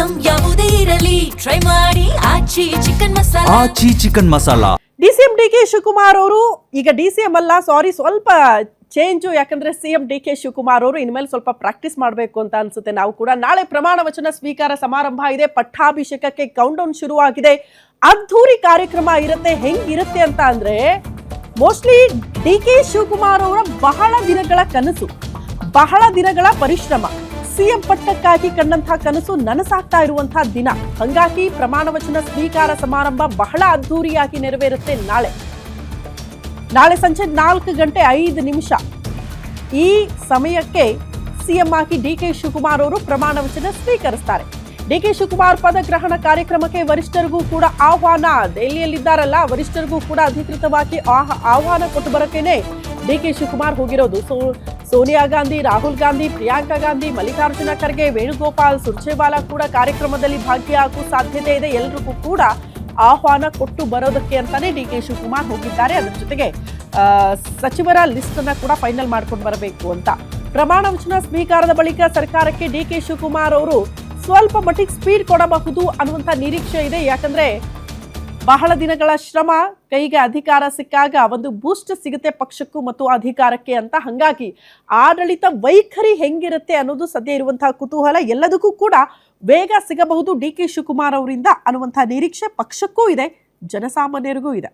Item ಯಾವುದೇ ಇರಲಿ try ಮಾಡಿ Aachi chicken masala. DCM DK Shivakumar ಅವರು ಈಗ ಡಿಸಿಎಂ ಅಲ್ಲ, ಸಾರಿ, ಸ್ವಲ್ಪ ಚೇಂಜು. ಯಾಕಂದ್ರೆ ಸಿಎಂ ಡಿಕೆ ಶಿವಕುಮಾರ್ ಅವರು ಇನ್ಮೇಲೆ ಸ್ವಲ್ಪ ಪ್ರಾಕ್ಟೀಸ್ ಮಾಡಬೇಕು ಅಂತ ಅನ್ಸುತ್ತೆ. ನಾವು ಕೂಡ ನಾಳೆ ಪ್ರಮಾಣ ವಚನ ಸ್ವೀಕಾರ ಸಮಾರಂಭ ಇದೆ, ಪಟ್ಟಾಭಿಷೇಕಕ್ಕೆ ಕೌಂಟ್ ಡೌನ್ ಶುರುವಾಗಿದೆ. ಅದ್ಧೂರಿ ಕಾರ್ಯಕ್ರಮ ಇರುತ್ತೆ. ಹೆಂಗಿರುತ್ತೆ ಅಂತ ಅಂದ್ರೆ ಮೋಸ್ಟ್ಲಿ ಡಿಕೆ ಶಿವಕುಮಾರ್ ಅವರ ಬಹಳ ದಿನಗಳ ಕನಸು, ಬಹಳ ದಿನಗಳ ಪರಿಶ್ರಮ, ಸಿಎಂ ಪಟ್ಟಕ್ಕಾಗಿ ಕಂಡಂತಹ ಕನಸು ನನಸಾಗ್ತಾ ಇರುವಂತಹ ದಿನ. ಹಂಗಾಗಿ ಪ್ರಮಾಣ ವಚನ ಸ್ವೀಕಾರ ಸಮಾರಂಭ ಬಹಳ ಅದ್ಧೂರಿಯಾಗಿ ನೆರವೇರುತ್ತೆ ನಾಳೆ ಸಂಜೆ 4:05 ಈ ಸಮಯಕ್ಕೆ ಸಿಎಂ ಆಗಿ ಡಿಕೆ ಶಿವಕುಮಾರ್ ಅವರು ಪ್ರಮಾಣ ವಚನ ಸ್ವೀಕರಿಸ್ತಾರೆ. ಡಿಕೆ ಶಿವಕುಮಾರ್ ಪದಗ್ರಹಣ ಕಾರ್ಯಕ್ರಮಕ್ಕೆ ವರಿಷ್ಠರಿಗೂ ಕೂಡ ಆಹ್ವಾನ. ದೆಹಲಿಯಲ್ಲಿದ್ದಾರಲ್ಲ, ವರಿಷ್ಠರಿಗೂ ಕೂಡ ಅಧಿಕೃತವಾಗಿ ಆಹ್ವಾನ ಕೊಟ್ಟು ಬರಕ್ಕೇನೆ ಡಿಕೆ ಶಿವಕುಮಾರ್ ಹೋಗಿರೋದು. ಸೋನಿಯಾ ಗಾಂಧಿ, ರಾಹುಲ್ ಗಾಂಧಿ, ಪ್ರಿಯಾಂಕಾ ಗಾಂಧಿ, ಮಲ್ಲಿಕಾರ್ಜುನ ಖರ್ಗೆ, ವೇಣುಗೋಪಾಲ್, ಸುರ್ಜೇವಾಲಾ ಕೂಡ ಕಾರ್ಯಕ್ರಮದಲ್ಲಿ ಭಾಗಿಯಾಗುವ ಸಾಧ್ಯತೆ ಇದೆ. ಎಲ್ರಿಗೂ ಕೂಡ ಆಹ್ವಾನ ಕೊಟ್ಟು ಬರೋದಕ್ಕೆ ಅಂತಾನೆ ಡಿಕೆ ಶಿವಕುಮಾರ್ ಹೋಗಿದ್ದಾರೆ. ಅದರ ಜೊತೆಗೆ ಸಚಿವರ ಲಿಸ್ಟ್ ಅನ್ನ ಕೂಡ ಫೈನಲ್ ಮಾಡ್ಕೊಂಡು ಬರಬೇಕು ಅಂತ. ಪ್ರಮಾಣ ವಚನ ಸ್ವೀಕಾರದ ಬಳಿಕ ಸರ್ಕಾರಕ್ಕೆ ಡಿಕೆ ಶಿವಕುಮಾರ್ ಅವರು ಸ್ವಲ್ಪ ಮಟ್ಟಿಗೆ ಸ್ಪೀಡ್ ಕೊಡಬಹುದು ಅನ್ನುವಂಥ ನಿರೀಕ್ಷೆ ಇದೆ. ಯಾಕಂದ್ರೆ ಬಹಳ ದಿನಗಳ ಶ್ರಮ ಕೈಗೆ ಅಧಿಕಾರ ಸಿಕ್ಕಾಗ ಒಂದು ಬೂಸ್ಟ್ ಸಿಗುತ್ತೆ ಪಕ್ಷಕ್ಕೂ ಮತ್ತು ಅಧಿಕಾರಕ್ಕೆ ಅಂತ. ಹಂಗಾಗಿ ಆಡಳಿತ ವೈಖರಿ ಹೆಂಗಿರುತ್ತೆ ಅನ್ನೋದು ಸದ್ಯ ಇರುವಂತಹ ಕುತೂಹಲ. ಎಲ್ಲದಕ್ಕೂ ಕೂಡ ಬೇಗ ಸಿಗಬಹುದು ಡಿಕೆ ಶಿವಕುಮಾರ್ ಅವರಿಂದ ಅನ್ನುವಂತಹ ನಿರೀಕ್ಷೆ ಪಕ್ಷಕ್ಕೂ ಇದೆ, ಜನಸಾಮಾನ್ಯರಿಗೂ ಇದೆ.